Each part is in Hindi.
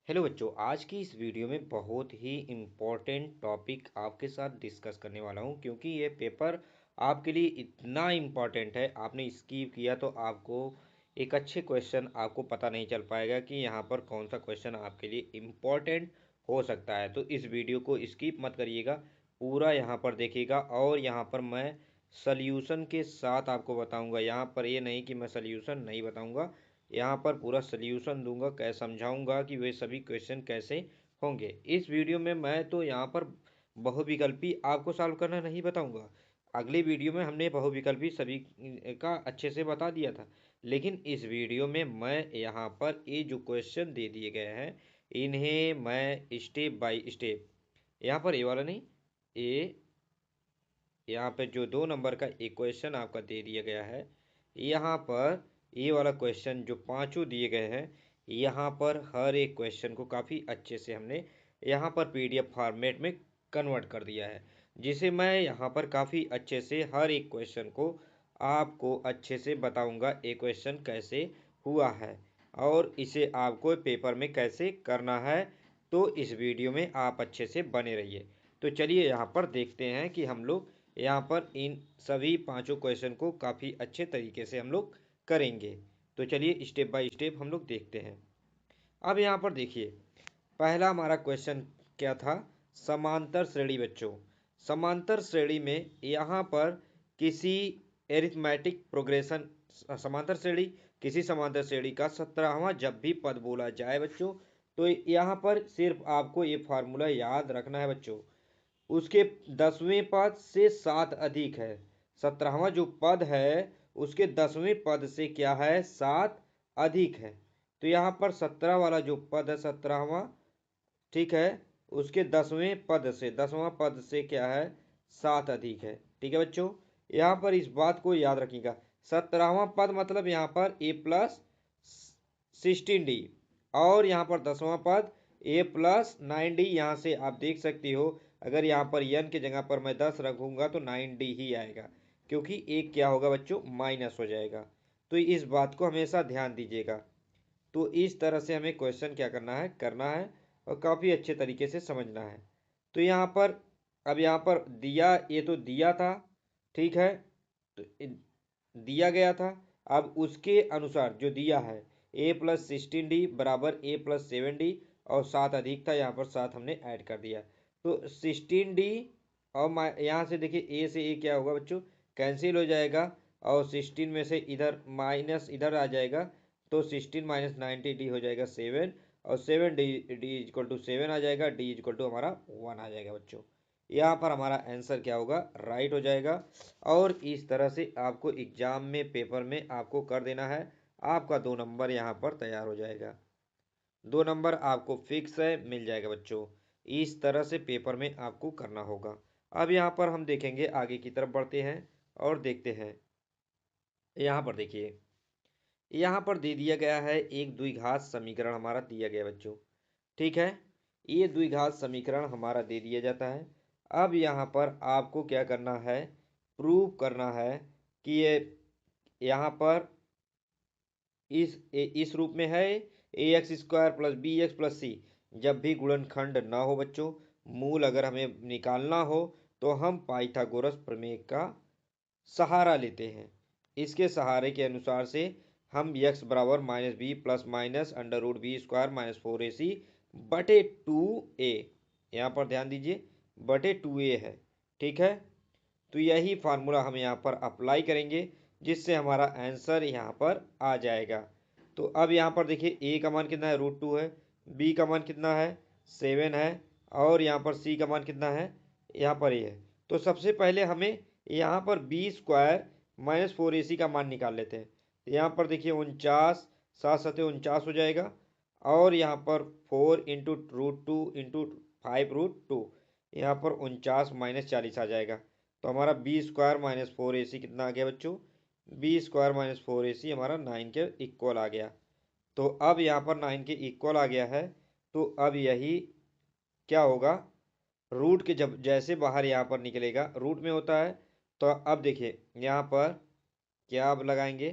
हेलो बच्चों, आज की इस वीडियो में बहुत ही इम्पोर्टेंट टॉपिक आपके साथ डिस्कस करने वाला हूं क्योंकि ये पेपर आपके लिए इतना इम्पोर्टेंट है। आपने स्किप किया तो आपको एक अच्छे क्वेश्चन आपको पता नहीं चल पाएगा कि यहाँ पर कौन सा क्वेश्चन आपके लिए इम्पोर्टेंट हो सकता है। तो इस वीडियो को स्किप मत करिएगा, पूरा यहाँ पर देखिएगा और यहाँ पर मैं सल्यूशन के साथ आपको बताऊँगा। यहाँ पर ये नहीं कि मैं सल्यूशन नहीं बताऊँगा, यहाँ पर पूरा सल्यूशन दूंगा, कैसे समझाऊंगा कि वे सभी क्वेश्चन कैसे होंगे। इस वीडियो में मैं तो यहाँ पर बहुविकल्पी आपको सॉल्व करना नहीं बताऊंगा। अगले वीडियो में हमने बहुविकल्पी सभी का अच्छे से बता दिया था, लेकिन इस वीडियो में मैं यहाँ पर ये जो क्वेश्चन दे दिए गए हैं इन्हें मैं स्टेप बाय स्टेप, यहाँ पर ये वाला नहीं, ये यहाँ पे जो 2 नंबर का एक क्वेश्चन आपका दे दिया गया है, यहाँ पर ये वाला क्वेश्चन जो पांचों दिए गए हैं, यहाँ पर हर एक क्वेश्चन को काफ़ी अच्छे से हमने यहाँ पर पीडीएफ फॉर्मेट में कन्वर्ट कर दिया है, जिसे मैं यहाँ पर काफ़ी अच्छे से हर एक क्वेश्चन को आपको अच्छे से बताऊंगा ये क्वेश्चन कैसे हुआ है और इसे आपको पेपर में कैसे करना है। तो इस वीडियो में आप अच्छे से बने रहिए। तो चलिए यहाँ पर देखते हैं कि हम लोग यहाँ पर इन सभी पांचों क्वेश्चन को काफ़ी अच्छे तरीके से हम लोग करेंगे। तो चलिए स्टेप बाय स्टेप हम लोग देखते हैं। अब यहाँ पर देखिए, पहला हमारा क्वेश्चन क्या था? समांतर श्रेणी। बच्चों, समांतर श्रेणी में यहाँ पर किसी एरिथमेटिक प्रोग्रेशन, समांतर श्रेणी, किसी समांतर श्रेणी का 17वां जब भी पद बोला जाए बच्चों, तो यहाँ पर सिर्फ आपको ये फार्मूला याद रखना है बच्चों, उसके 10वें पद से 7 अधिक है। 17वां जो पद है उसके 10वें पद से क्या है? 7 अधिक है। तो यहाँ पर 17 वाला जो पद है, 17वां, ठीक है, उसके 10वें पद से, 10वां पद से क्या है? 7 अधिक है। ठीक है बच्चों, यहाँ पर इस बात को याद रखिएगा। 17वां पद मतलब यहाँ पर ए प्लस 16d और यहाँ पर 10वां पद ए प्लस 9d। यहाँ से आप देख सकती हो, अगर यहाँ पर n की जगह पर मैं 10 रखूंगा तो 9d ही आएगा, क्योंकि एक क्या होगा बच्चों? माइनस हो जाएगा। तो इस बात को हमेशा ध्यान दीजिएगा। तो इस तरह से हमें क्वेश्चन क्या करना है और काफ़ी अच्छे तरीके से समझना है। तो यहाँ पर, अब यहाँ पर दिया, ये तो दिया था, ठीक है, तो दिया गया था। अब उसके अनुसार जो दिया है, ए प्लस 16d बराबर ए प्लस 7d और 7 अधिक था, यहाँ पर 7 हमने ऐड कर दिया। तो 16d और यहाँ से देखिए ए से ए क्या होगा बच्चों? कैंसिल हो जाएगा और 16 में से इधर माइनस इधर आ जाएगा, तो 16 माइनस 90d हो जाएगा 7 और 7d इक्वल टू 7 आ जाएगा, d इक्वल टू हमारा 1 आ जाएगा बच्चों। यहाँ पर हमारा आंसर क्या होगा? राइट हो जाएगा। और इस तरह से आपको एग्जाम में, पेपर में आपको कर देना है। आपका 2 नंबर यहाँ पर तैयार हो जाएगा, 2 नंबर आपको फिक्स है, मिल जाएगा बच्चों। इस तरह से पेपर में आपको करना होगा। अब यहाँ पर हम देखेंगे, आगे की तरफ बढ़ते हैं और देखते हैं। यहाँ पर देखिए, यहाँ पर दे दिया गया है एक द्विघात समीकरण हमारा दिया गया बच्चों, ठीक है। ये द्विघात समीकरण हमारा दे दिया जाता है। अब यहाँ पर आपको क्या करना है? प्रूव करना है कि ये यहाँ पर इस रूप में है, A x square plus B x plus C. जब भी गुणनखंड ना हो बच्चों, मूल अगर हमें निकालना हो, तो हम पाइथागोरस प्रमेय का सहारा लेते हैं। इसके सहारे के अनुसार से हम x बराबर minus B plus minus under root B square minus 4ac बटे 2a, यहाँ पर ध्यान दीजिए, बटे 2a है, ठीक है। तो यही फार्मूला हम यहाँ पर अप्लाई करेंगे, जिससे हमारा आंसर यहाँ पर आ जाएगा। तो अब यहाँ पर देखिए, a का मान कितना है? √2 है, b का मान कितना है? 7 है और यहाँ पर c का मान कितना है? यहाँ पर ये है। तो सबसे पहले हमें यहाँ पर बी स्क्वायर माइनस 4ac का मान निकाल लेते हैं। तो यहाँ पर देखिए 49, 7 7 49 हो जाएगा और यहाँ पर 4 इंटू √2 इंटू 5√2, यहाँ पर 49 माइनस 40 आ जाएगा। तो हमारा बी स्क्वायर माइनस 4ac कितना आ गया बच्चों? बी स्क्वायर माइनस 4ac हमारा 9 के इक्वल आ गया। तो अब यहाँ पर 9 के इक्वल आ गया है। तो अब यही क्या होगा? रूट के जब जैसे बाहर यहाँ पर निकलेगा, रूट में होता है, तो अब देखिए यहाँ पर क्या अब लगाएंगे?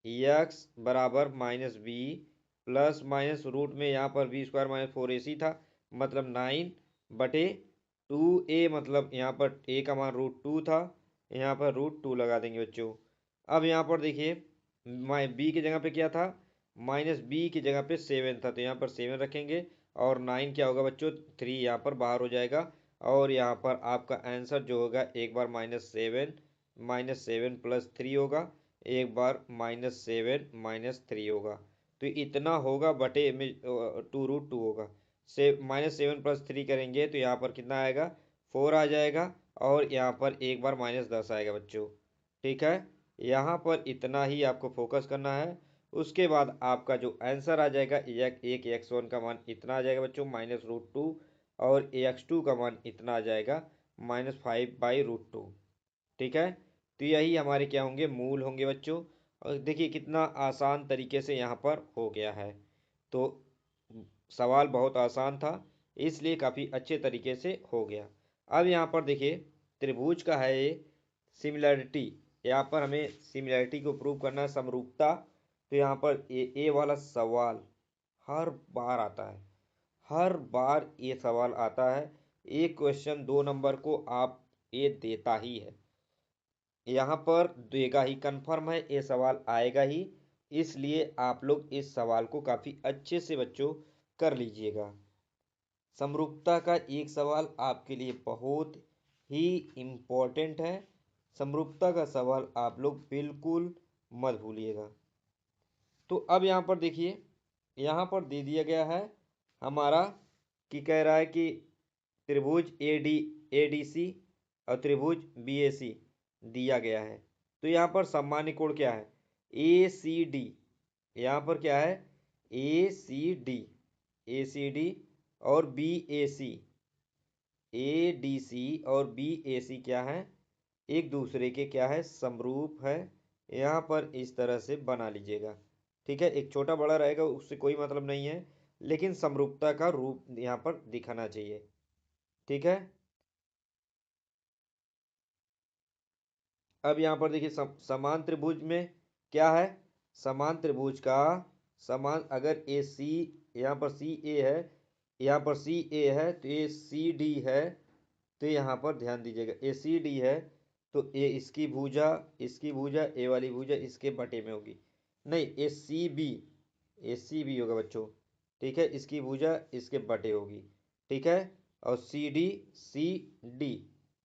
x बराबर minus B plus minus root में यहाँ पर बी स्क्वायर माइनस 4ac था, मतलब 9/2a, मतलब यहाँ पर a का मान √2 था, यहाँ पर √2 लगा देंगे बच्चों। अब यहाँ पर देखिए b की जगह पे क्या था, माइनस बी की जगह पे 7 था, तो यहाँ पर 7 रखेंगे और 9 क्या होगा बच्चों, 3 यहाँ पर बाहर हो जाएगा और यहाँ पर आपका आंसर जो होगा एक बार -7 प्लस 3 होगा, एक बार -7 -3 होगा, तो इतना होगा बटे में 2√2 होगा। -7 प्लस 3 करेंगे तो यहाँ पर कितना आएगा, 4 आ जाएगा और यहाँ पर एक बार -10 आएगा बच्चों। ठीक है, यहाँ पर इतना ही आपको फोकस करना है। उसके बाद आपका जो आंसर आ जाएगा, एक x1 का मान इतना आ जाएगा बच्चों -√2 और ax2 का मान इतना आ जाएगा -5/√2। ठीक है, तो यही हमारे क्या होंगे, मूल होंगे बच्चों। और देखिए कितना आसान तरीके से यहाँ पर हो गया है, तो सवाल बहुत आसान था इसलिए काफ़ी अच्छे तरीके से हो गया। अब यहाँ पर देखिए त्रिभुज का है ये सिमिलरिटी, यहाँ पर हमें सिमिलरिटी को प्रूव करना है, समरूपता। तो यहाँ पर ए वाला सवाल हर बार आता है, हर बार ये सवाल आता है। एक क्वेश्चन 2 नंबर को आप ये देता ही है, यहाँ पर देगा ही, कंफर्म है ये सवाल आएगा ही, इसलिए आप लोग इस सवाल को काफ़ी अच्छे से बच्चों कर लीजिएगा। समरूपता का एक सवाल आपके लिए बहुत ही इम्पोर्टेंट है, समरूपता का सवाल आप लोग बिल्कुल मत भूलिएगा। तो अब यहाँ पर देखिए, यहाँ पर दे दिया गया है हमारा कि कह रहा है कि त्रिभुज ADC और त्रिभुज BAC दिया गया है। तो यहाँ पर सामान्य कोण क्या है, ACD, यहाँ पर क्या है ACD और BAC, ADC और BAC क्या है, एक दूसरे के क्या है, समरूप है। यहाँ पर इस तरह से बना लीजिएगा। ठीक है, एक छोटा बड़ा रहेगा उससे कोई मतलब नहीं है, लेकिन समरूपता का रूप यहाँ पर दिखाना चाहिए। ठीक है, अब यहाँ पर देखिए समान त्रिभुज में क्या है, समान त्रिभुज का समान, अगर ए सी, यहाँ पर सी ए है, यहाँ पर सी ए है, तो ये सी डी है। तो यहाँ पर ध्यान दीजिएगा ए सी डी है, तो ए इसकी भुजा ए वाली भुजा इसके बटे में होगी, नहीं ए सी बी होगा बच्चों। ठीक है, इसकी भुजा इसके बटे होगी। ठीक है, और सी डी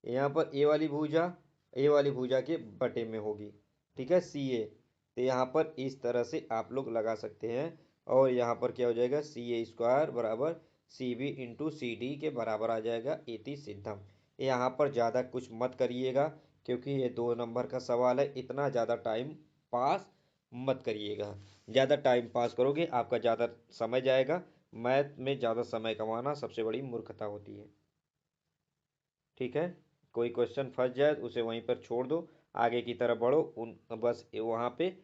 यहाँ पर ए वाली भुजा के बटे में होगी। ठीक है, सी ए, तो यहाँ पर इस तरह से आप लोग लगा सकते हैं और यहाँ पर क्या हो जाएगा, CA² बराबर CB/CD के बराबर आ जाएगा, इति सिद्धम। यहाँ पर ज़्यादा कुछ मत करिएगा क्योंकि ये 2 नंबर का सवाल है, इतना ज़्यादा टाइम पास मत करिएगा। ज़्यादा टाइम पास करोगे आपका ज़्यादा समय जाएगा, मैथ में ज़्यादा समय कमाना सबसे बड़ी मूर्खता होती है। ठीक है, कोई क्वेश्चन फंस जाए तो उसे वहीं पर छोड़ दो, आगे की तरफ बढ़ो, उन बस वहाँ पे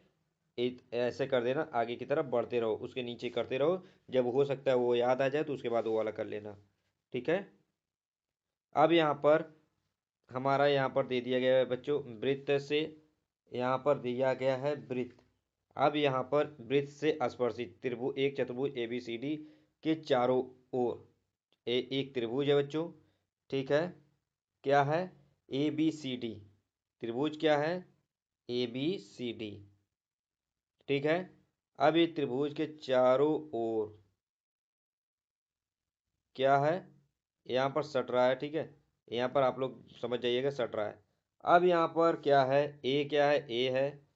ऐसे कर देना, आगे की तरफ बढ़ते रहो, उसके नीचे करते रहो, जब हो सकता है वो याद आ जाए तो उसके बाद वो वाला कर लेना। ठीक है, अब यहाँ पर हमारा यहाँ पर दे दिया गया है बच्चों वृत्त से, यहाँ पर दिया गया है वृत्त। अब यहाँ पर वृत्त से स्पर्शित त्रिभुज, एक चतुर्भुज ABCD के चारों ओर एक त्रिभुज है बच्चों। ठीक है, क्या है, ABCD त्रिभुज क्या है, ABCD। ठीक है, अब ये त्रिभुज के चारों ओर क्या है, यहाँ पर सट रहा है। ठीक है, यहाँ पर आप लोग समझ जाइएगा सट रहा है। अब यहाँ पर क्या है, क्या है, ए है,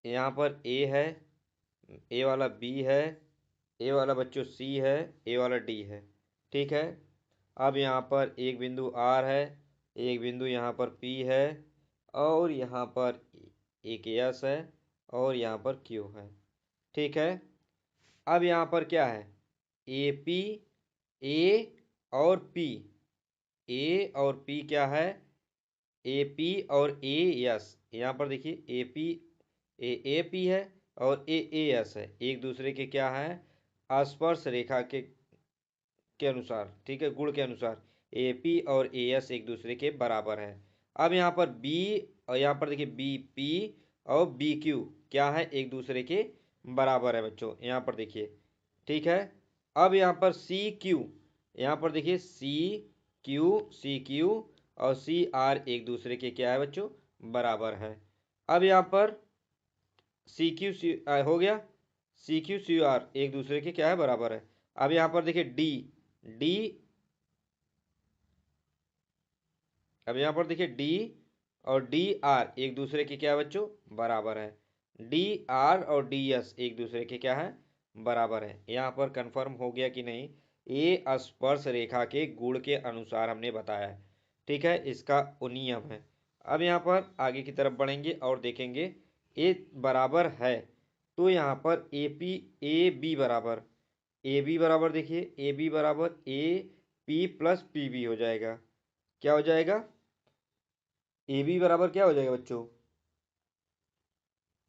यहाँ पर ए है, ए वाला बी है, ए वाला बच्चों सी है, ए वाला डी है। ठीक है, अब यहाँ पर एक बिंदु आर है, एक बिंदु यहाँ पर पी है और यहाँ पर एक एस है और यहाँ पर क्यू है। ठीक है, अब यहाँ पर क्या है, ए पी, ए और पी, ए और पी क्या है, ए पी और ए एस। यहाँ पर देखिए ए पी है और ए एस है, एक दूसरे के क्या है, स्पर्श रेखा के अनुसार, ठीक है, गुण के अनुसार ए पी और ए एस एक दूसरे के बराबर है। अब यहाँ पर बी और यहाँ पर देखिए बी पी और बी क्यू क्या है, एक दूसरे के बराबर है बच्चों, यहाँ पर देखिए। ठीक है, अब यहाँ पर सी क्यू, यहाँ पर देखिए सी क्यू और सी आर एक दूसरे के क्या है बच्चों, बराबर है। अब यहाँ पर सी क्यू सी हो गया, सी क्यू सी आर एक दूसरे के क्या है, बराबर है। अब यहाँ पर देखिए डी डी अब यहाँ पर देखिए डी और डी आर एक दूसरे के क्या है बच्चों, बराबर है। डी आर और डी एस एक दूसरे के क्या है, बराबर है। यहाँ पर कंफर्म हो गया कि नहीं, ये स्पर्श रेखा के गुण के अनुसार हमने बताया है। ठीक है, इसका वो नियम है। अब यहाँ पर आगे की तरफ बढ़ेंगे और देखेंगे ए बराबर है, तो यहाँ पर ए बी बराबर देखिए, ए बी बराबर A P plus P B हो जाएगा। क्या हो जाएगा, ए बी बराबर क्या हो जाएगा बच्चों,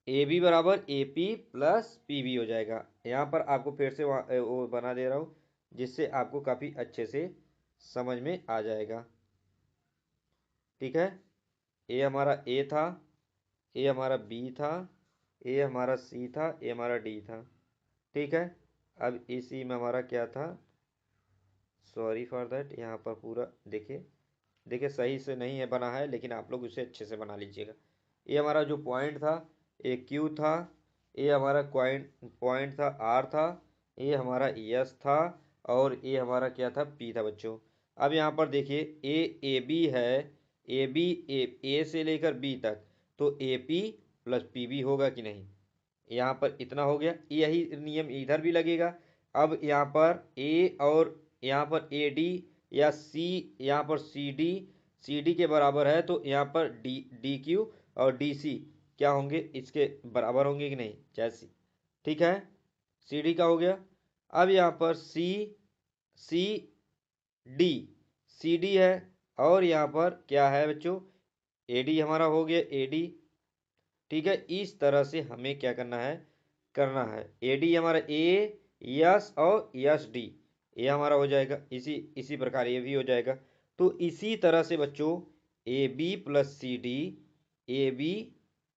ए बी बराबर A P plus P B हो जाएगा। यहाँ पर आपको फिर से वो बना दे रहा हूँ, जिससे आपको काफ़ी अच्छे से समझ में आ जाएगा। ठीक है, ए हमारा ए था, ए हमारा बी था, ए हमारा सी था, ए हमारा डी था। ठीक है, अब इसी में हमारा क्या था, सॉरी फॉर दैट, यहाँ पर पूरा देखिए, देखिए सही से नहीं है बना है, लेकिन आप लोग इसे अच्छे से बना लीजिएगा। ये हमारा जो पॉइंट था, ये क्यू था, ये हमारा पॉइंट पॉइंट था आर था, ये हमारा एस था, और ये हमारा क्या था, पी था बच्चों। अब यहाँ पर देखिए ए बी है, ए बी ए से लेकर बी तक, तो A P plus P B होगा कि नहीं। यहाँ पर इतना हो गया, यही नियम इधर भी लगेगा। अब यहाँ पर ए और यहाँ पर ए डी या सी, यहाँ पर सी डी के बराबर है, तो यहाँ पर डी क्यू और डी सी क्या होंगे, इसके बराबर होंगे कि नहीं, जैसे। ठीक है, सी डी का हो गया। अब यहाँ पर सी डी सी डी है, और यहाँ पर क्या है बच्चों, ए डी हमारा हो गया, ए डी। ठीक है, इस तरह से हमें क्या करना है ए डी हमारा ए यस और यस डी, ये हमारा हो जाएगा। इसी इसी प्रकार ये भी हो जाएगा। तो इसी तरह से बच्चों A B plus C D, A B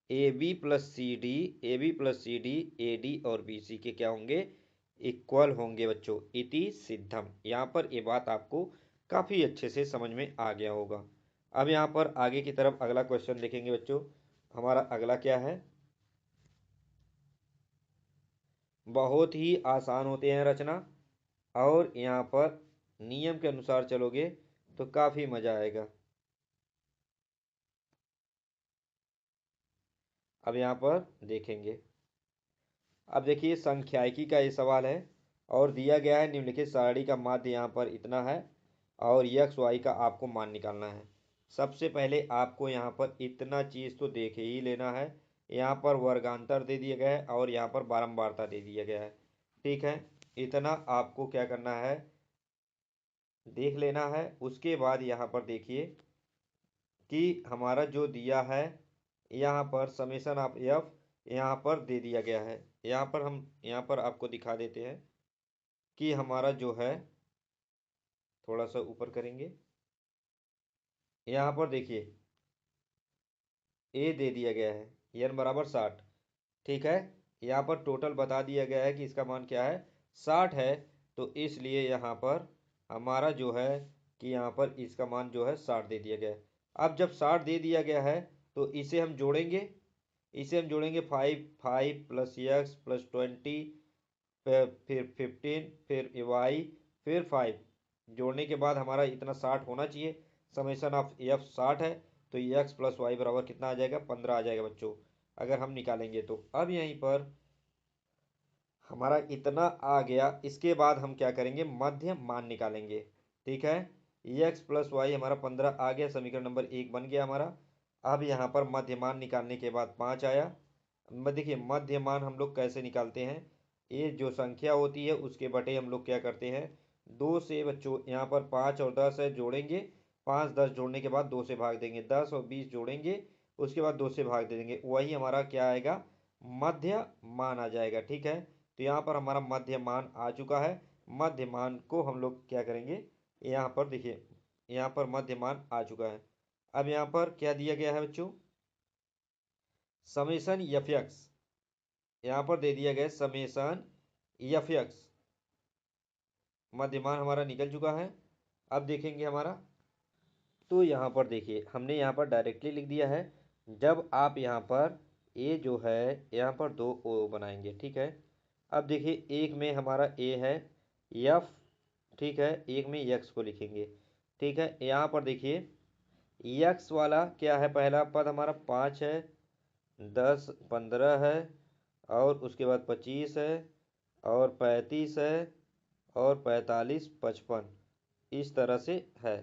A B plus C D, A B plus C D, A D और बी सी के क्या होंगे, इक्वल होंगे बच्चों, इति सिद्धम। यहाँ पर ये बात आपको काफ़ी अच्छे से समझ में आ गया होगा। अब यहाँ पर आगे की तरफ अगला क्वेश्चन देखेंगे बच्चों। हमारा अगला क्या है, बहुत ही आसान होते हैं रचना, और यहाँ पर नियम के अनुसार चलोगे तो काफ़ी मज़ा आएगा। अब यहाँ पर देखेंगे, अब देखिए संख्याइकी का ये सवाल है, और दिया गया है निम्नलिखित सारणी का माध्य यहाँ पर इतना है, और यक्स वाई का आपको मान निकालना है। सबसे पहले आपको यहाँ पर इतना चीज़ तो देख ही लेना है, यहाँ पर वर्गांतर दे दिया गया है और यहाँ पर बारंबारता दे दिया गया है। ठीक है, इतना आपको क्या करना है, देख लेना है। उसके बाद यहाँ पर देखिए कि हमारा जो दिया है, यहाँ पर समेसन ऑफ एफ यहाँ पर दे दिया गया है। यहाँ पर आपको दिखा देते हैं कि हमारा जो है, थोड़ा सा ऊपर करेंगे, यहाँ पर देखिए ए दे दिया गया है, एन बराबर 60। ठीक है, यहाँ पर टोटल बता दिया गया है कि इसका मान क्या है, 60 है। तो इसलिए यहाँ पर हमारा जो है कि यहाँ पर इसका मान जो है 60 दे दिया गया है। अब जब 60 दे दिया गया है, तो इसे हम जोड़ेंगे 5 प्लस एक्स प्लस 20, फिर 15, फिर वाई, फिर 5 जोड़ने के बाद हमारा इतना 60 होना चाहिए। समेसन ऑफ एफ 60 है, तो एक्स प्लस वाई बराबर कितना आ जाएगा, 15 आ जाएगा बच्चों, अगर हम निकालेंगे तो। अब यहीं पर हमारा इतना आ गया, इसके बाद हम क्या करेंगे, मध्य मान निकालेंगे। ठीक है, एक्स प्लस वाई हमारा 15 आ गया, समीकरण नंबर 1 बन गया हमारा। अब यहाँ पर मध्य मान निकालने के बाद 5 आया। देखिए मध्य मान हम लोग कैसे निकालते हैं, ये जो संख्या होती है उसके बटे हम लोग क्या करते हैं, 2 से बच्चों, यहाँ पर 5 और 10 है, जोड़ेंगे, 5 10 जोड़ने के बाद 2 से भाग देंगे, 10 और 20 जोड़ेंगे, उसके बाद 2 से भाग दे देंगे, वही हमारा क्या आएगा, मध्य मान आ जाएगा। ठीक है, तो यहाँ पर हमारा मध्य मान आ चुका है। मध्य मान को हम लोग क्या करेंगे, यहाँ पर देखिए, यहाँ पर मध्य मान आ चुका है। अब यहाँ पर क्या दिया गया है बच्चों, समेसन एफ एक्स, यहाँ पर दे दिया गया समेसन एफ एक्स, मध्यमान हमारा निकल चुका है। अब देखेंगे हमारा, तो यहाँ पर देखिए हमने यहाँ पर डायरेक्टली लिख दिया है। जब आप यहाँ पर ए जो है यहाँ पर दो ओ बनाएंगे, ठीक है। अब देखिए एक में हमारा ए है एफ, ठीक है, एक में एक्स को लिखेंगे, ठीक है। यहाँ पर देखिए एक्स वाला क्या है, पहला पद हमारा 5 है, 10 15 है, और उसके बाद 25 है, और 35 है, और 45 55, इस तरह से है,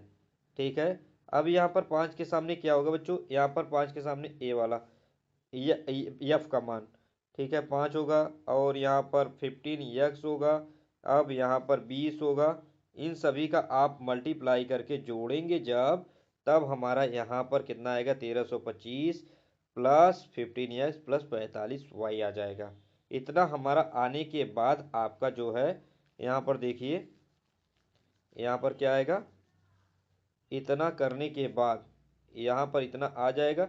ठीक है। अब यहाँ पर 5 के सामने क्या होगा बच्चों, यहाँ पर 5 के सामने ए वाला यफ का मान, ठीक है, 5 होगा, और यहाँ पर 15 यक्स होगा, अब यहाँ पर 20 होगा। इन सभी का आप मल्टीप्लाई करके जोड़ेंगे जब, तब हमारा यहाँ पर कितना आएगा, 1325 प्लस 15 एक्स प्लस 45 वाई आ जाएगा। इतना हमारा आने के बाद आपका जो है यहाँ पर देखिए, यहाँ पर क्या आएगा, इतना करने के बाद यहाँ पर इतना आ जाएगा।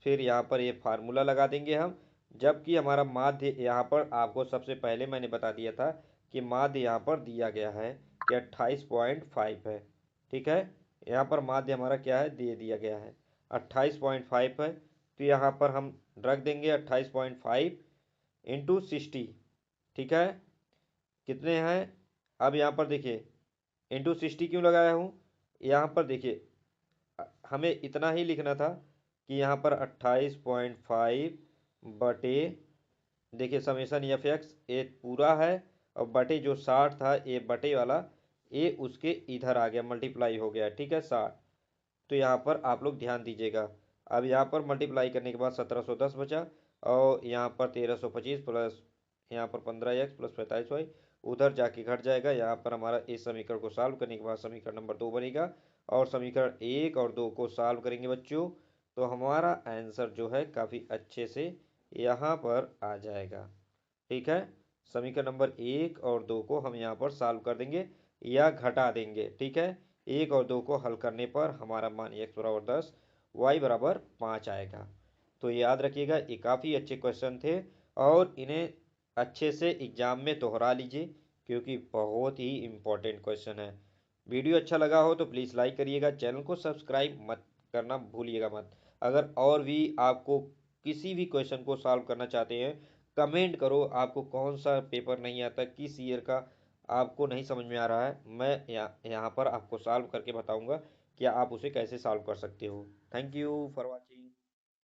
फिर यहाँ पर ये फार्मूला लगा देंगे हम, जबकि हमारा माध्य यहाँ पर आपको सबसे पहले मैंने बता दिया था कि माध्य यहाँ पर दिया गया है कि 28.5 है, ठीक है। यहाँ पर माध्य हमारा क्या है, दे दिया गया है 28.5 है। तो यहाँ पर हम रख देंगे 28.5 इंटू 60, ठीक है, कितने हैं। अब यहाँ पर देखिए इंटू 60 क्यों लगाया हूँ, यहाँ पर देखिए हमें इतना ही लिखना था कि यहाँ पर 28.5 बटे, देखिए समेसन एफ एक्स ए पूरा है, और बटे जो 60 था ए बटे वाला ए उसके इधर आ गया, मल्टीप्लाई हो गया, ठीक है 60। तो यहाँ पर आप लोग ध्यान दीजिएगा। अब यहाँ पर मल्टीप्लाई करने के बाद 1710 बचा, और यहाँ पर 1325 प्लस यहाँ पर 15 एक्स प्लस 45 वाई उधर जाके घट जाएगा। यहाँ पर हमारा इस समीकरण को सॉल्व करने के बाद समीकरण नंबर 2 बनेगा, और समीकरण 1 और 2 को सॉल्व करेंगे बच्चों, तो हमारा आंसर जो है काफ़ी अच्छे से यहाँ पर आ जाएगा, ठीक है। समीकरण नंबर 1 और 2 को हम यहाँ पर सॉल्व कर देंगे या घटा देंगे, ठीक है। 1 और 2 को हल करने पर हमारा मान x बराबर 10 y बराबर 5 आएगा। तो याद रखिएगा ये काफ़ी अच्छे क्वेश्चन थे, और इन्हें अच्छे से एग्जाम में दोहरा लीजिए क्योंकि बहुत ही इम्पोर्टेंट क्वेश्चन है। वीडियो अच्छा लगा हो तो प्लीज़ लाइक करिएगा, चैनल को सब्सक्राइब मत करना भूलिएगा मत। अगर और भी आपको किसी भी क्वेश्चन को सॉल्व करना चाहते हैं, कमेंट करो, आपको कौन सा पेपर नहीं आता, किस ईयर का आपको नहीं समझ में आ रहा है, मैं यहाँ पर आपको सॉल्व करके बताऊंगा कि आप उसे कैसे सॉल्व कर सकते हो। Thank you for watching.